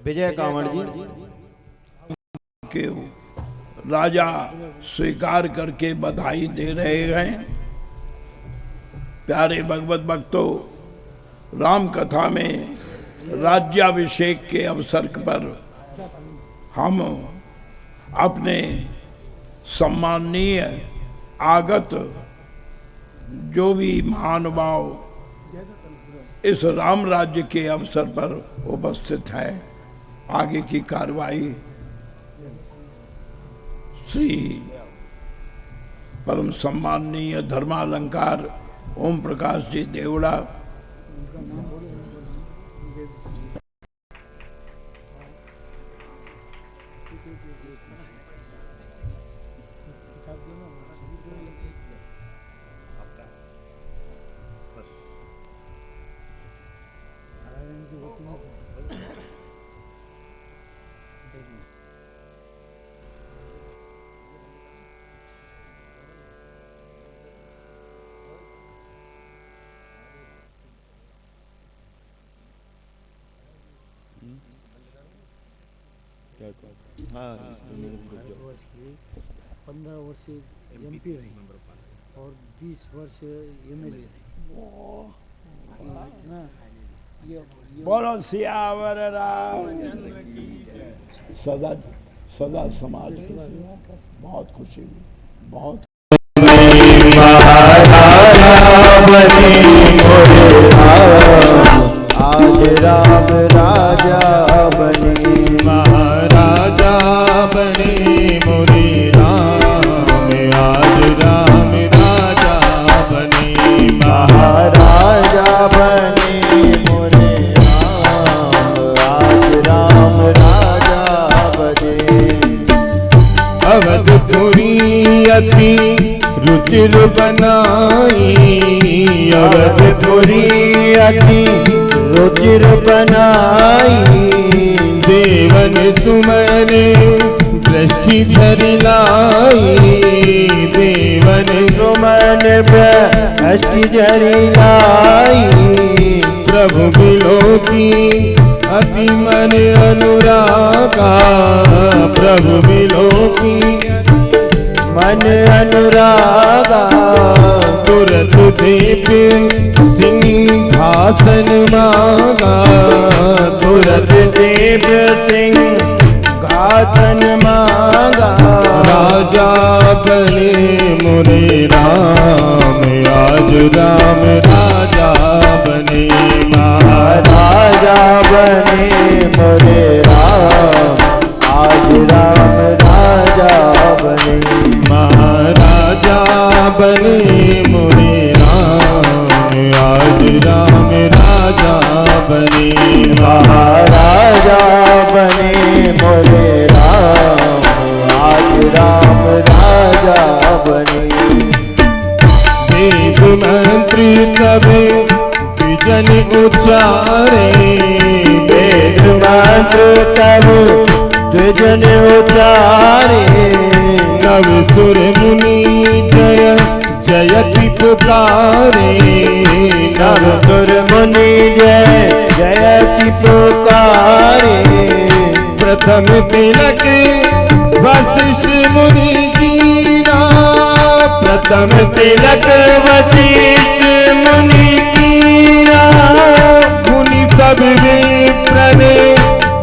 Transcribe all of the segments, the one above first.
विजय कांवड़ जी के राजा स्वीकार करके बधाई दे रहे हैं। प्यारे भगवत भक्तों, राम कथा में राज्याभिषेक के अवसर पर हम अपने सम्माननीय आगत जो भी महानुभाव इस राम राज्य के अवसर पर उपस्थित हैं, आगे की कार्रवाई श्री परम सम्माननीय धर्मालंकार ओम प्रकाश जी देवड़ा हाँ, 15 वर्ष एमपी रही और 20 वर्ष एमएलए रही। बोलो सियावर रामचंद्र की सदा सदा समाज की सेवा कर। बहुत खुशी हुई, बहुत आज राम राजा बने, महाराजा बने मोरे राम, आज राम राजा बने, महाराजा बने मोरे राम, आज राम राजा बने। अवधपुरी अति रुचिर बनाई, अवधपुरी अति रुचिर बनाई, देवन सुमन दृष्टि झरिलाई, देवन सुमन दृष्टि झरिलाई, प्रभु बिलोकी अति मन अनुरागा, प्रभु बिलोकी मन अनुरागा, तुरत देव सिंहासन मांगा, तुरत देव सिंहासन मांगा, राजा बने मोरे राम, आज राम राजा बने, महाराजा बने मोरे राम, आज राम राजा बने, महाराजा बने मोरे राम, आज राम राजा बने, महाराजा बने मोरे राम, आज राम राजा बने। वेद मंत्र तब द्विजन उच्चारे, वेद मंत्र तब द्विजन उच्चारे, नव सुर मुनि जय जयति पुकारे, नव सुर मुनि जय जयति पुकारे, प्रथम तिलक वशिष्ठ मुनि कीना, प्रथम तिलक वशिष्ठ मुनि कीना, मुनि सब विप्रन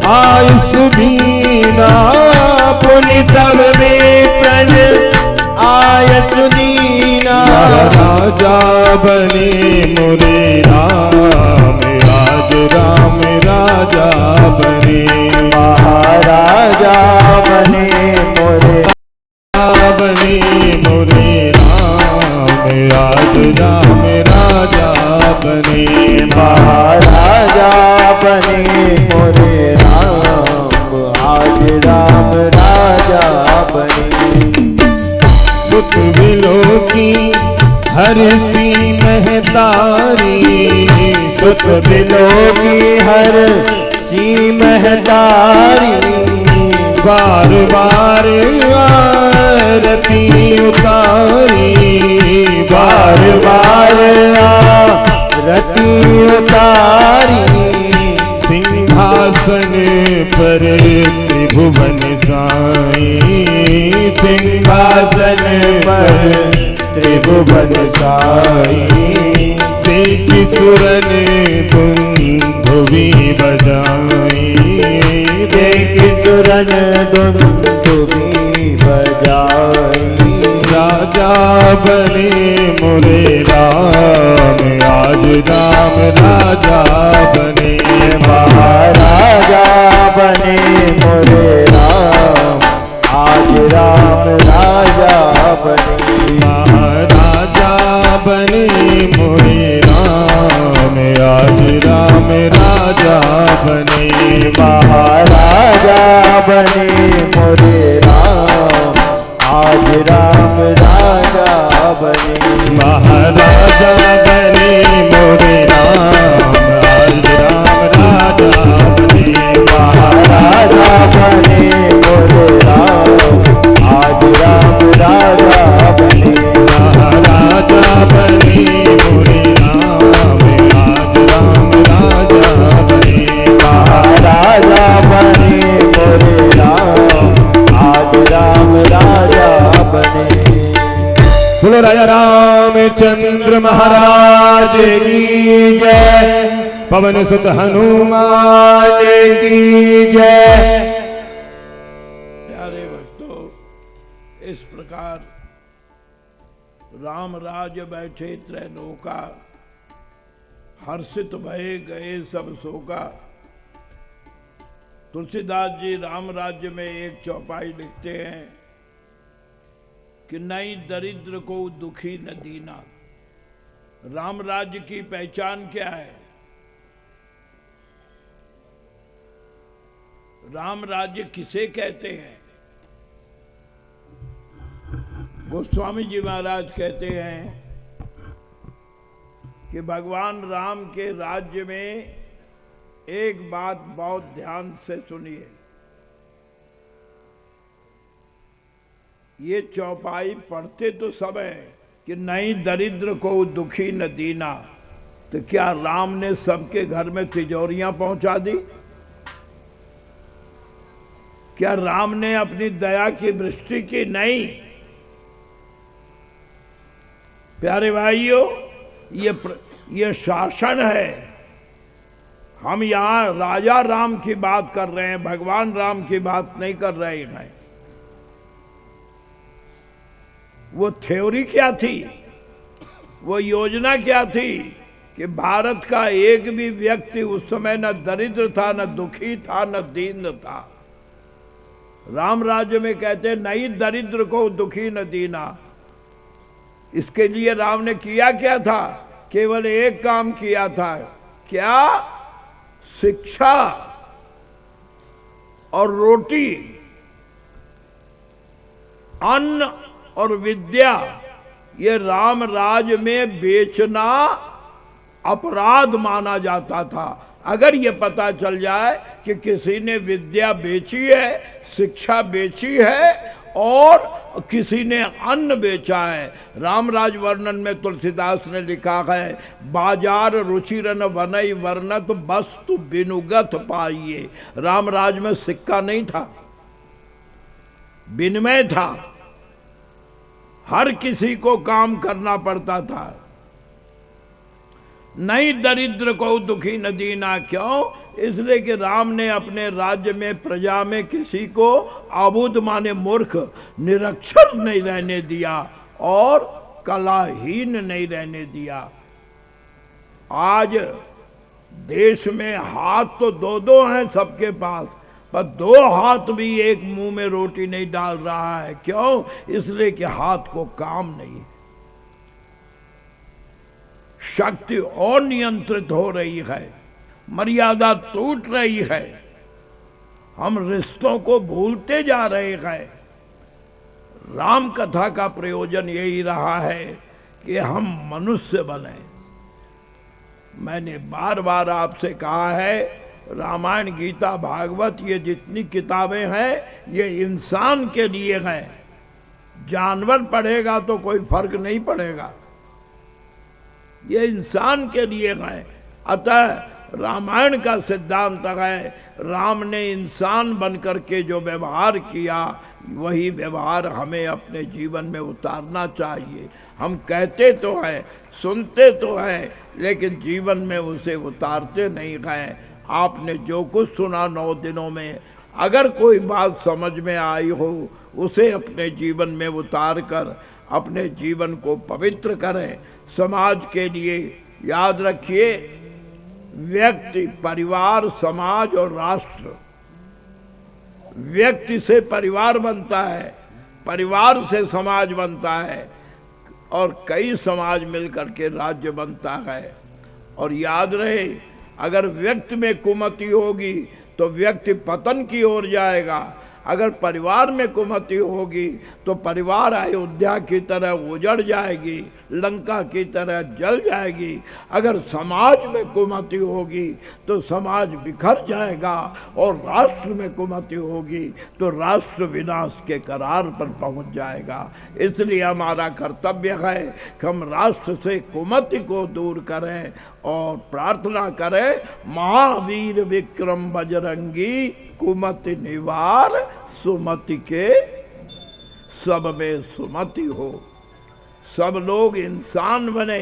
आयुषु दीना, मुनि सब विप्रन आयुषु दीना, राजा बने मोरे राम, आज राम राजा बने, महाराजा बने मोरे बने मोरे राम, आज राम राजा बने, महाराजा बने मोरे राम, आज राम राजा बने। सुत बिलोकी हर्षि महतारी, सुत बिलोकी हर सी महतारी, बार बार आरती उतारी, बार बार आरती उतारी, सिंहासन पर त्रिभुवन साई, सिंहासन पर त्रिभुवन साई, देख सुरन दुंदुभी बजाई, देख सुरन दुंदुभी बजाई, राजा बने मोरे राम, आज राम राजा बने, महाराजा बने मोरे राम, आज राम राजा बने, महाराजा बने मोरे राम, आज राम राजा बने, महाराजा बने मोरे राम, आज राम राजा बने, महाराजा बने मोरे राम, आज राम राजा बने, महाराजा बने मोरे राम, आज राम राजा बने, महाराजा बने मोरे राम, आज राम राजा बने, महाराजा बने मोरे राम, आज राम राजा बने। बोलो राजा रामचंद्र महाराज की जय, पवन सुत हनुमान की जय। प्यारे भक्तों, इस प्रकार राम राज बैठे त्रैलोका, हर्षित भये गए सब शोका। तुलसीदास जी राम राज्य में एक चौपाई लिखते हैं कि नई दरिद्र को दुखी न दीना। राम राज्य की पहचान क्या है? राम राज्य किसे कहते हैं? गोस्वामी जी महाराज कहते हैं कि भगवान राम के राज्य में एक बात बहुत ध्यान से सुनिए। ये चौपाई पढ़ते तो सब है कि नहीं दरिद्र को दुखी न दीना, तो क्या राम ने सबके घर में तिजोरियां पहुंचा दी? क्या राम ने अपनी दया की वृष्टि की? नहीं। प्यारे भाइयों, ये शासन है। हम यहाँ राजा राम की बात कर रहे हैं, भगवान राम की बात नहीं कर रहे हैं। वो थ्योरी क्या थी, वो योजना क्या थी कि भारत का एक भी व्यक्ति उस समय न दरिद्र था, न दुखी था, न दीन था। राम राज्य में कहते नहीं दरिद्र को दुखी न दीना। इसके लिए राम ने किया क्या था? केवल एक काम किया था। क्या? शिक्षा और रोटी, अन्न और विद्या, ये राम राज में बेचना अपराध माना जाता था। अगर ये पता चल जाए कि किसी ने विद्या बेची है, शिक्षा बेची है और किसी ने अन्न बेचा है। रामराज वर्णन में तुलसीदास ने लिखा है, बाजार रुचिरन वनई वर्णत वस्तु बिनुगत पाइये। रामराज में सिक्का नहीं था, विनिमय था। हर किसी को काम करना पड़ता था। नहीं दरिद्र को दुखी न दीना। क्यों? इसलिए कि राम ने अपने राज्य में प्रजा में किसी को अबुध माने मूर्ख, निरक्षर नहीं रहने दिया और कलाहीन नहीं रहने दिया। आज देश में हाथ तो दो दो हैं सबके पास, पर दो हाथ भी एक मुंह में रोटी नहीं डाल रहा है। क्यों? इसलिए कि हाथ को काम नहीं। शक्ति और नियंत्रित हो रही है, मर्यादा टूट रही है, हम रिश्तों को भूलते जा रहे हैं। राम कथा का प्रयोजन यही रहा है कि हम मनुष्य बने। मैंने बार बार आपसे कहा है रामायण, गीता, भागवत, ये जितनी किताबें हैं ये इंसान के लिए हैं। जानवर पढ़ेगा तो कोई फर्क नहीं पड़ेगा, ये इंसान के लिए हैं। अतः रामायण का सिद्धांत है, राम ने इंसान बनकर के जो व्यवहार किया वही व्यवहार हमें अपने जीवन में उतारना चाहिए। हम कहते तो हैं, सुनते तो हैं, लेकिन जीवन में उसे उतारते नहीं हैं। आपने जो कुछ सुना 9 दिनों में, अगर कोई बात समझ में आई हो उसे अपने जीवन में उतार कर अपने जीवन को पवित्र करें। समाज के लिए याद रखिए, व्यक्ति, परिवार, समाज और राष्ट्र। व्यक्ति से परिवार बनता है, परिवार से समाज बनता है, और कई समाज मिलकर के राज्य बनता है। और याद रहे, अगर व्यक्ति में कुमति होगी तो व्यक्ति पतन की ओर जाएगा। अगर परिवार में कुमति होगी तो परिवार अयोध्या की तरह उजड़ जाएगी, लंका की तरह जल जाएगी। अगर समाज में कुमति होगी तो समाज बिखर जाएगा, और राष्ट्र में कुमति होगी तो राष्ट्र विनाश के कगार पर पहुंच जाएगा। इसलिए हमारा कर्तव्य है कि हम राष्ट्र से कुमति को दूर करें और प्रार्थना करें, महावीर विक्रम बजरंगी, कुमति निवार सुमति के सब में सुमति हो। सब लोग इंसान बने,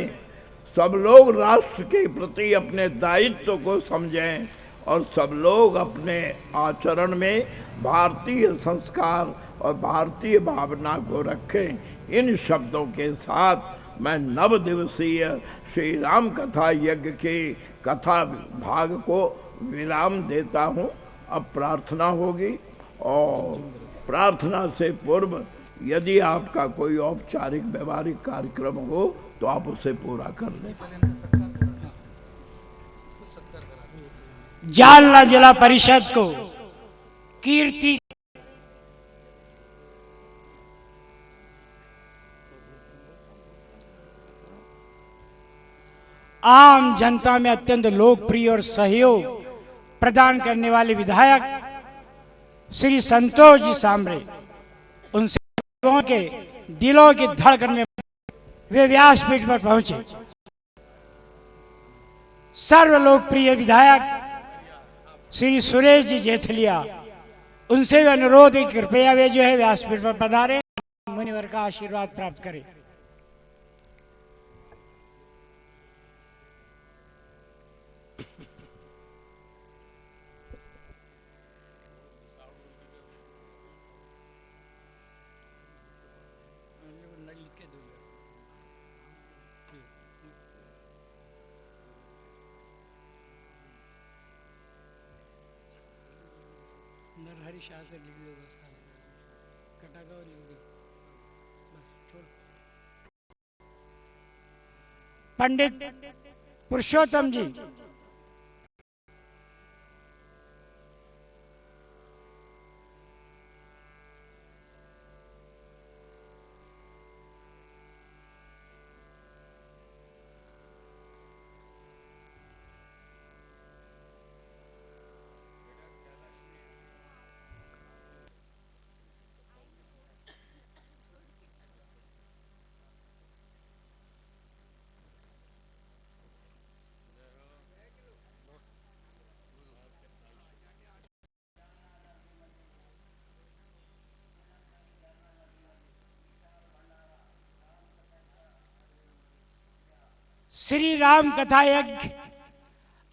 सब लोग राष्ट्र के प्रति अपने दायित्व को समझें, और सब लोग अपने आचरण में भारतीय संस्कार और भारतीय भावना को रखें। इन शब्दों के साथ मैं 9 दिवसीय श्री राम कथा यज्ञ के कथा भाग को विराम देता हूँ। अब प्रार्थना होगी, और प्रार्थना से पूर्व यदि आपका कोई औपचारिक व्यवहारिक कार्यक्रम हो तो आप उसे पूरा कर लें। जालना जिला परिषद को कीर्ति आम जनता में अत्यंत लोकप्रिय और सहयोग प्रदान करने वाले विधायक श्री संतोष जी सांबरे, उनसे लोगों के दिलों की धड़कन में वे व्यासपीठ पर पहुंचे। सर्व लोकप्रिय विधायक श्री सुरेश जी जेठलिया, उनसे भी अनुरोध है कृपया वे जो है व्यासपीठ पर पधारे, मुनिवर का आशीर्वाद प्राप्त करें। नरहरि शाह से लिख दो, बस कटागा लिख दो, बस छोड़। पंडित पुरुषोत्तम जी, श्री राम कथा यज्ञ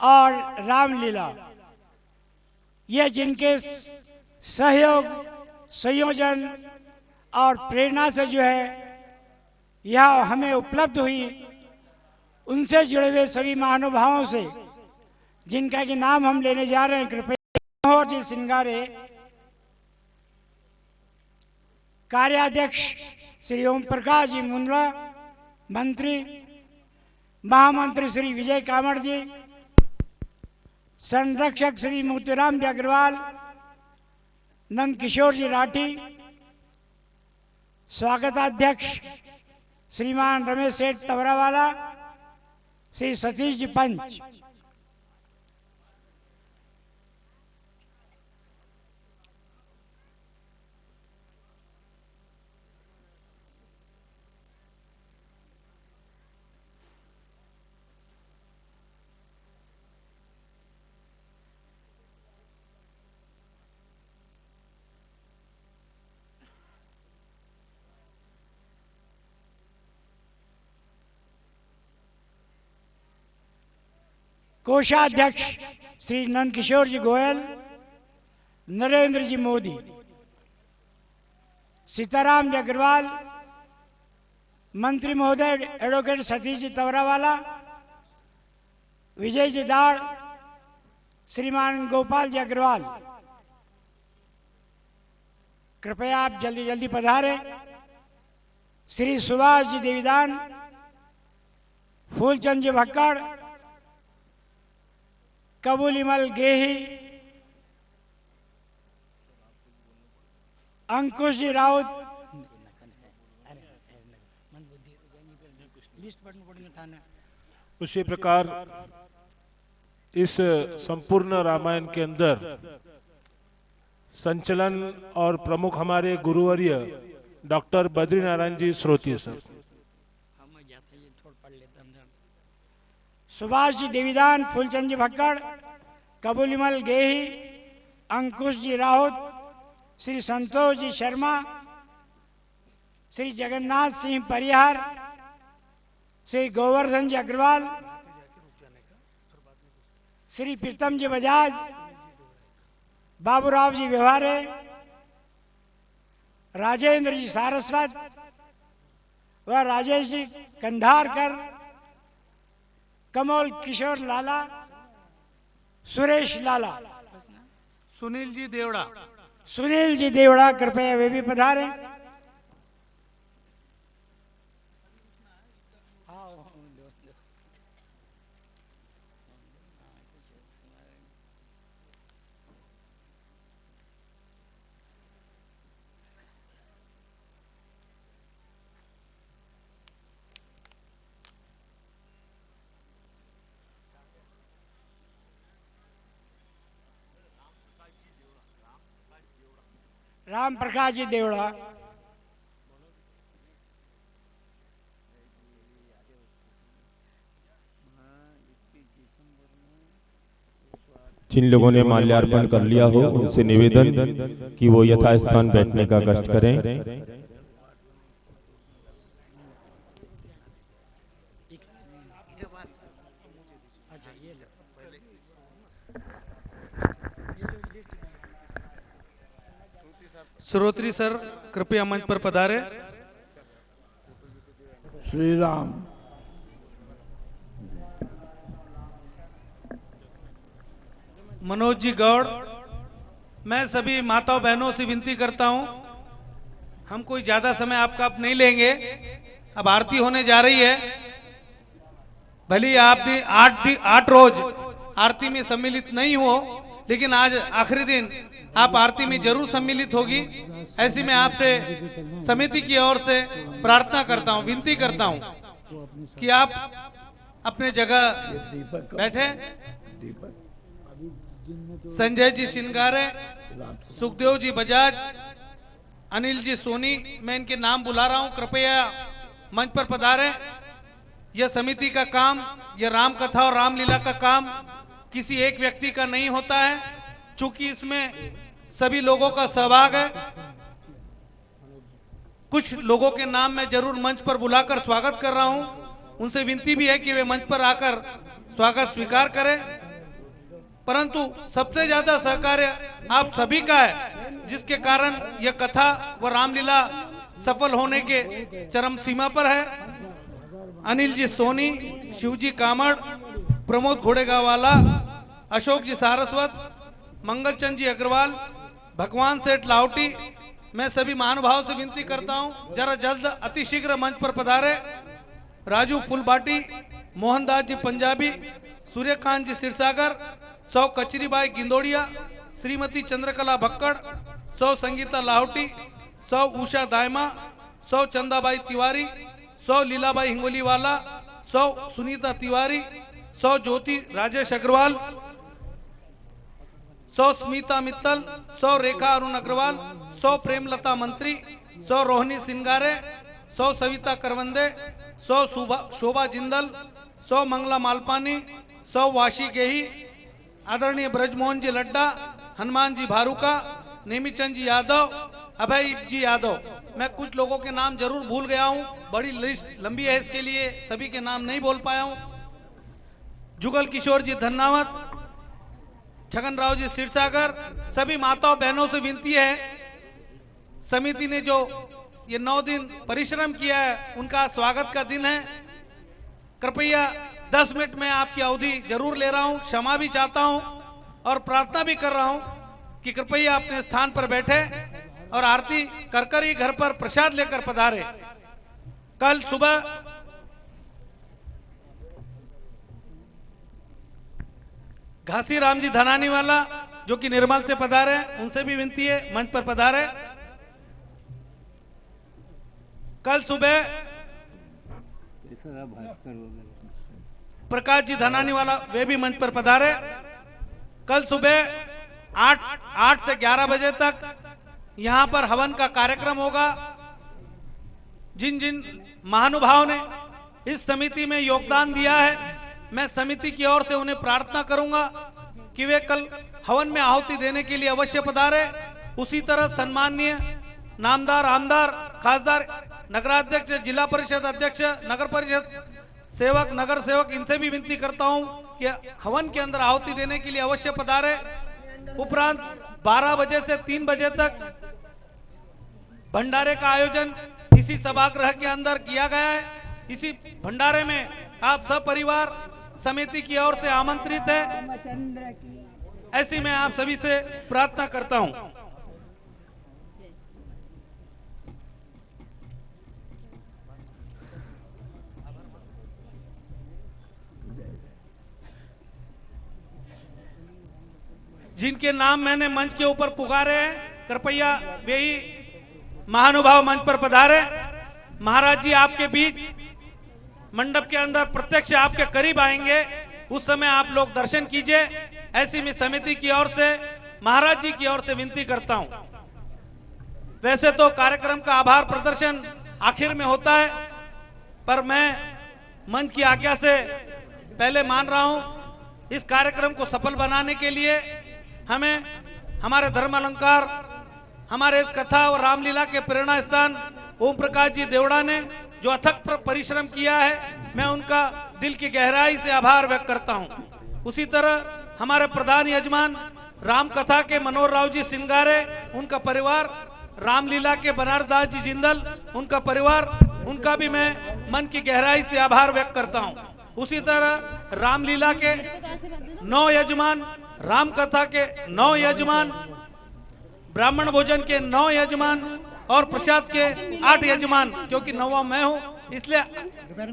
और रामलीला, ये जिनके सहयोग, संयोजन और प्रेरणा से जो है यह हमें उपलब्ध हुई, उनसे जुड़े हुए सभी महानुभावों से जिनका कि नाम हम लेने जा रहे हैं, कृपया हो जी सिंगारे। कार्याध्यक्ष श्री ओम प्रकाश जी मुंडला, मंत्री महामंत्री श्री विजय कामड़ जी, संरक्षक श्री मोतीराम जी अग्रवाल, नंद किशोर जी राठी, स्वागताध्यक्ष श्रीमान रमेश सेठ तवरावाला, श्री सतीश जी पंच, कोषाध्यक्ष श्री नंदकिशोर जी गोयल, नरेंद्र जी मोदी, सीताराम जी अग्रवाल, मंत्री महोदय एडवोकेट सतीश जी तवरावाला, विजय जी दाड़, श्रीमान गोपाल जी अग्रवाल, कृपया आप जल्दी जल्दी पधारें। श्री सुभाष जी देवीदान, फूलचंद जी भक्कड़, कबूलीमल गेही, अंकुश जी राउत, उसी प्रकार इस संपूर्ण रामायण के अंदर संचलन और प्रमुख हमारे गुरुवर्य डॉक्टर बद्रीनारायण जी श्रोती सर। सुभाष जी देवीदान, फूलचंद जी भक्कड़, कबूलीमल गेही, अंकुश जी राउत, श्री संतोष जी शर्मा, श्री जगन्नाथ सिंह परिहार, श्री गोवर्धन जी अग्रवाल, श्री प्रीतम जी बजाज, बाबूराव जी व्यवहारे, राजेंद्र जी सारस्वत व राजेश जी कंधारकर, कमल किशोर लाला, सुरेश लाला, सुनील जी देवड़ा, सुनील जी देवड़ा, कृपया वे भी पधारें। राम प्रकाश जी देवड़ा, जिन लोगों ने माल्यार्पण कर लिया हो उनसे निवेदन कि वो यथास्थान बैठने का कष्ट करें। श्रोत्री सर कृपया मंच पर पधारे। श्री राम। मनोज जी गौड़, मैं सभी माताओं बहनों से विनती करता हूं, हम कोई ज्यादा समय आपका अब नहीं लेंगे, अब आरती होने जा रही है। भले ही आप 8 रोज आरती में सम्मिलित नहीं हो, लेकिन आज आखिरी दिन आप आरती में जरूर सम्मिलित होगी, ऐसी मैं आपसे समिति की ओर से प्रार्थना करता हूं, विनती करता हूं कि आप अपने जगह बैठे। संजय जी सिंगारे, सुखदेव जी बजाज, अनिल जी सोनी, मैं इनके नाम बुला रहा हूं, कृपया मंच पर पधारें। यह समिति का काम, यह राम कथा और रामलीला का काम किसी एक व्यक्ति का नहीं होता है, चूंकि इसमें सभी लोगों का सहभाग है। कुछ लोगों के नाम मैं जरूर मंच पर बुलाकर स्वागत कर रहा हूं, उनसे विनती भी है कि वे मंच पर आकर स्वागत स्वीकार करें। परंतु सबसे ज्यादा सहकार्य आप सभी का है, जिसके कारण यह कथा व रामलीला सफल होने के चरम सीमा पर है। अनिल जी सोनी, शिवजी कामड़, प्रमोद घोड़ेगांवाला, अशोक जी सारस्वत, मंगलचंद जी अग्रवाल, भगवान सेठ लाहौटी, मैं सभी महानुभाव से विनती करता हूं जरा जल्द अतिशीघ्र मंच पर पधारे। राजू फुलबाटी, मोहनदास जी पंजाबी, सूर्यकांत जी सिरसागर, सौ कचरीबाई गिंदोड़िया, श्रीमती चंद्रकला भक्कड़, सौ संगीता लाहौटी, सौ उषा दायमा, सौ चंदाबाई तिवारी, सौ लीलाबाई हिंगोलीवाला, सौ सुनीता तिवारी, सौ ज्योति राजेश अग्रवाल, 100 स्मिता मित्तल, 100 रेखा अरुण अग्रवाल, 100 प्रेमलता मंत्री, 100 रोहिणी सिंगारे, 100 सविता करवंदे, 100 शोभा जिंदल, 100 मंगला मालपानी, 100 वाशी गेही, आदरणीय ब्रजमोहन जी लड्डा, हनुमान जी भारूका, नेमीचंद जी यादव, अभय जी यादव। मैं कुछ लोगों के नाम जरूर भूल गया हूं, बड़ी लिस्ट लंबी है, इसके लिए सभी के नाम नहीं बोल पाया हूं। जुगल किशोर जी धन्नावत, छगन राव जी सिरसागर, सभी माताओं बहनों से विनती है, समिति ने जो ये 9 दिन परिश्रम किया है उनका स्वागत का दिन है। कृपया 10 मिनट में आपकी अवधि जरूर ले रहा हूं, क्षमा भी चाहता हूं और प्रार्थना भी कर रहा हूं कि कृपया अपने स्थान पर बैठे और आरती कर कर ही घर पर प्रसाद लेकर पधारे। कल सुबह घासी राम जी धनानी वाला जो कि निर्मल से पधारे, उनसे भी विनती है मंच पर पधारे। कल सुबह प्रकाश जी धनानी वाला वे भी मंच पर पधारे। कल सुबह 8 से 11 बजे तक यहां पर हवन का कार्यक्रम होगा। जिन जिन महानुभाव ने इस समिति में योगदान दिया है, मैं समिति की ओर से उन्हें प्रार्थना करूंगा कि वे कल हवन में आहुति देने के लिए अवश्य पधारे। उसी तरह सम्माननीय नामदार, आमदार, खासदार, नगराध्यक्ष, जिला परिषद अध्यक्ष, नगर परिषद सेवक, नगर सेवक, इनसे भी विनती करता हूं कि हवन के अंदर आहुति देने के लिए अवश्य पधारे। उपरांत 12 बजे से 3 बजे तक भंडारे का आयोजन इसी सभागृह के अंदर किया गया है। इसी भंडारे में आप सब परिवार समिति की ओर से आमंत्रित है। ऐसी मैं आप सभी से प्रार्थना करता हूं। जिनके नाम मैंने मंच के ऊपर पुकारे हैं, कृपया वे ही महानुभाव मंच पर पधारे। महाराज जी आपके बीच मंडप के अंदर प्रत्यक्ष आपके करीब आएंगे, उस समय आप लोग दर्शन कीजिए। ऐसी मैं समिति की ओर से, महाराज जी की ओर से विनती करता हूं। वैसे तो कार्यक्रम का आभार प्रदर्शन आखिर में होता है, पर मैं मंच की आज्ञा से पहले मान रहा हूं इस कार्यक्रम को सफल बनाने के लिए हमें हमारे धर्म अलंकार, हमारे इस कथा और रामलीला के प्रेरणा स्थान ओम प्रकाश जी देवड़ा ने जो अथक परिश्रम किया है, मैं उनका दिल की गहराई से आभार व्यक्त करता हूं। उसी तरह हमारे प्रधान यजमान राम कथा के मनोहर राव जी सिंगारे, उनका परिवार, रामलीला के बनारस दास जी जिंदल, उनका परिवार, उनका भी मैं मन की गहराई से आभार व्यक्त करता हूं। उसी तरह रामलीला के 9 यजमान, राम कथा के 9 यजमान, ब्राह्मण भोजन के 9 यजमान और प्रसाद के 8 यजमान, क्योंकि 9वां मैं हूं, इसलिए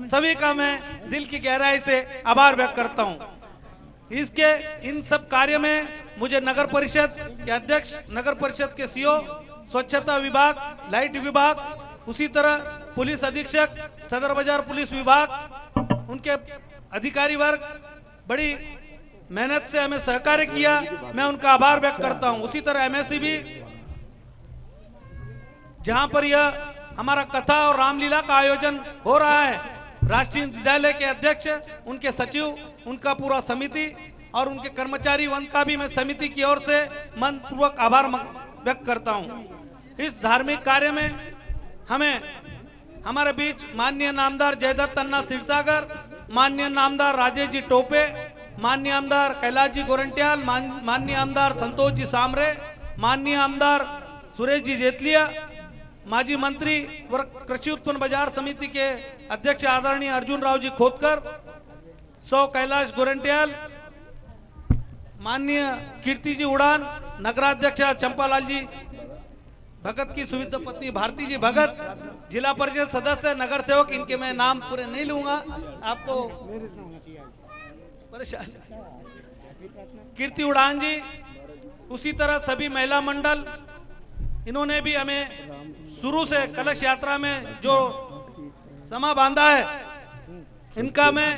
सभी का मैं दिल की गहराई से आभार व्यक्त करता हूं। इसके इन सब कार्य में मुझे नगर परिषद के अध्यक्ष, नगर परिषद के सीओ, स्वच्छता विभाग, लाइट विभाग, उसी तरह पुलिस अधीक्षक, सदर बाजार पुलिस विभाग, उनके अधिकारी वर्ग बड़ी मेहनत से हमें सहकार्य किया, मैं उनका आभार व्यक्त करता हूं। उसी तरह एमएससी भी, जहां पर यह हमारा कथा और रामलीला का आयोजन हो रहा है, राष्ट्रीय विद्यालय के अध्यक्ष, उनके सचिव, उनका पूरा समिति और उनके कर्मचारी वन का भी मैं समिति की ओर से मन पूर्वक आभार व्यक्त करता हूं। इस धार्मिक कार्य में हमें हमारे बीच माननीय नामदार जयदत्त अन्ना सिरसागर, माननीय नामदार राजेश जी टोपे, माननीय आमदार कैलाश जी गोरंट्याल, माननीय आमदार संतोष जी सामरे, माननीय आमदार सुरेश जी जेतलिया, माजी मंत्री व कृषि उत्पन्न बाजार समिति के अध्यक्ष आदरणीय अर्जुन राव जी खोदकर, सौ कैलाश गोरंट्याल, माननीय कीर्ति जी उड़ान, नगराध्यक्ष चंपालाल जी भगत की सुविधा पत्नी भारती जी भगत, जिला परिषद सदस्य, नगर सेवक, इनके मैं नाम पूरे नहीं लूंगा, आपको परेशान, कीर्ति उड़ान जी, उसी तरह सभी महिला मंडल, इन्होंने भी हमें शुरू से कलश यात्रा में जो समा बांधा है, इनका मैं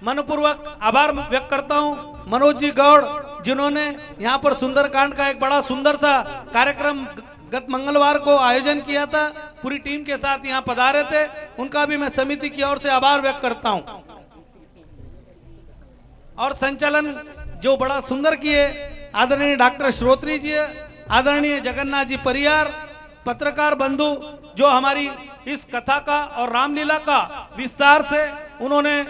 मनपूर्वक आभार व्यक्त करता हूं। मनोज जी गौड़, जिन्होंने यहाँ पर सुंदरकांड का एक बड़ा सुंदर सा कार्यक्रम गत मंगलवार को आयोजन किया था, पूरी टीम के साथ यहाँ पधारे थे, उनका भी मैं समिति की ओर से आभार व्यक्त करता हूं। और संचालन जो बड़ा सुंदर किए आदरणीय डॉक्टर श्रोत्री जी, आदरणीय जगन्नाथ जी परियार, पत्रकार बंधु जो हमारी इस कथा का और रामलीला का विस्तार से उन्होंने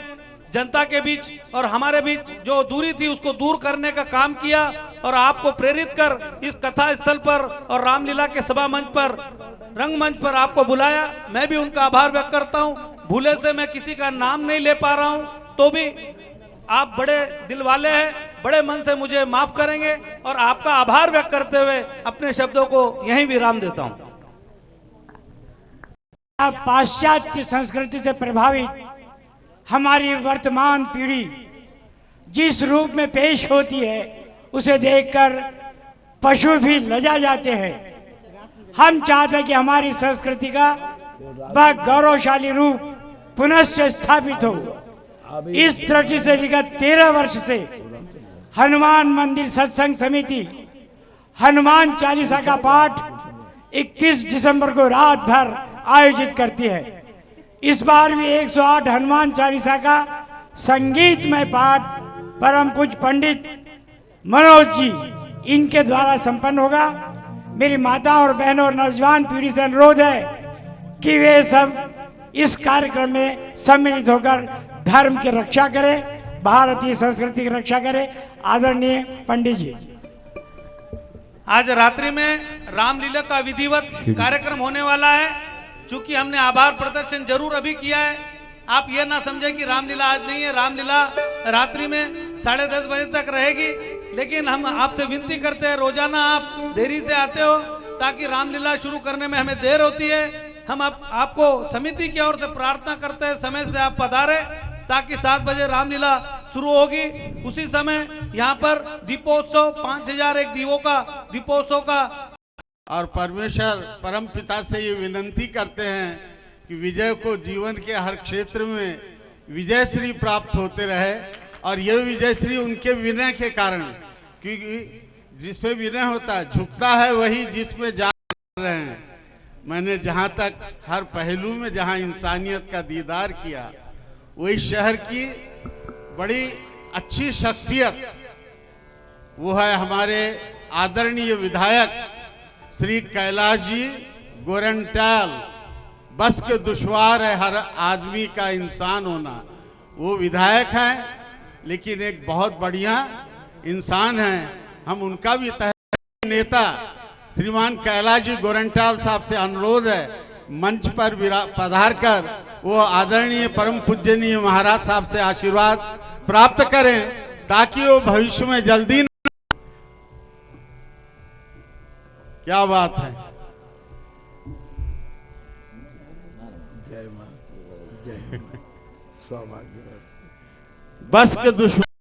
जनता के बीच और हमारे बीच जो दूरी थी उसको दूर करने का काम किया और आपको प्रेरित कर इस कथा स्थल पर और रामलीला के सभा मंच पर, रंगमंच पर आपको बुलाया। मैं भी उनका आभार व्यक्त करता हूं। भूले से मैं किसी का नाम नहीं ले पा रहा हूं, तो भी आप बड़े दिल वाले हैं, बड़े मन से मुझे माफ करेंगे और आपका आभार व्यक्त करते हुए अपने शब्दों को यहीं विराम देता हूं। पाश्चात्य संस्कृति से प्रभावित हमारी वर्तमान पीढ़ी जिस रूप में पेश होती है उसे देखकर पशु भी लजा जाते हैं। हम चाहते हैं कि हमारी संस्कृति का वह गौरवशाली रूप पुनश्च स्थापित हो। इस दृष्टि से विगत 13 वर्ष से हनुमान मंदिर सत्संग समिति हनुमान चालीसा का पाठ 31 दिसंबर को रात भर आयोजित करती है। इस बार भी 108 हनुमान चालीसा का संगीतमय पाठ परम पूज्य पंडित मनोज जी इनके द्वारा संपन्न होगा। मेरी माता और बहनों और नौजवान पीढ़ी से अनुरोध है कि वे सब इस कार्यक्रम में सम्मिलित होकर धर्म की रक्षा करें, भारतीय संस्कृति की रक्षा करें। आदरणीय पंडित जी, आज रात्रि में रामलीला का विधिवत कार्यक्रम होने वाला है। चूंकि हमने आभार प्रदर्शन जरूर अभी किया है, आप ये ना समझे कि रामलीला आज नहीं है। रामलीला रात्रि में 10:30 बजे तक रहेगी, लेकिन हम आपसे विनती करते हैं रोजाना आप देरी से आते हो ताकि रामलीला शुरू करने में हमें देर होती है। हम आपको समिति की ओर से प्रार्थना करते हैं समय से आप पधारे ताकि 7 बजे रामलीला शुरू होगी। उसी समय यहाँ पर दीपोत्सव 5001 दीवों का दीपोत्सव का और परमेश्वर परम पिता से ये विनंती करते हैं कि विजय को जीवन के हर क्षेत्र में विजय श्री प्राप्त होते रहे और ये विजय श्री उनके विनय के कारण, क्योंकि जिसपे विनय होता है झुकता है वही जिसमें जा रहे हैं। मैंने जहाँ तक हर पहलू में जहाँ इंसानियत का दीदार किया, वही शहर की बड़ी अच्छी शख्सियत वो है हमारे आदरणीय विधायक श्री कैलाश जी गोरंटाल। बस के दुश्वार है हर आदमी का इंसान होना। वो विधायक हैं लेकिन एक बहुत बढ़िया इंसान हैं। हम उनका भी नेता श्रीमान कैलाश जी गोरंटाल साहब से अनुरोध है मंच पर पधार कर वो आदरणीय परम पूजनीय महाराज साहब से आशीर्वाद प्राप्त करें ताकि वो भविष्य में जल्दी। क्या बात है। जय मां, जय सौभाग्य। बस के दुश्मन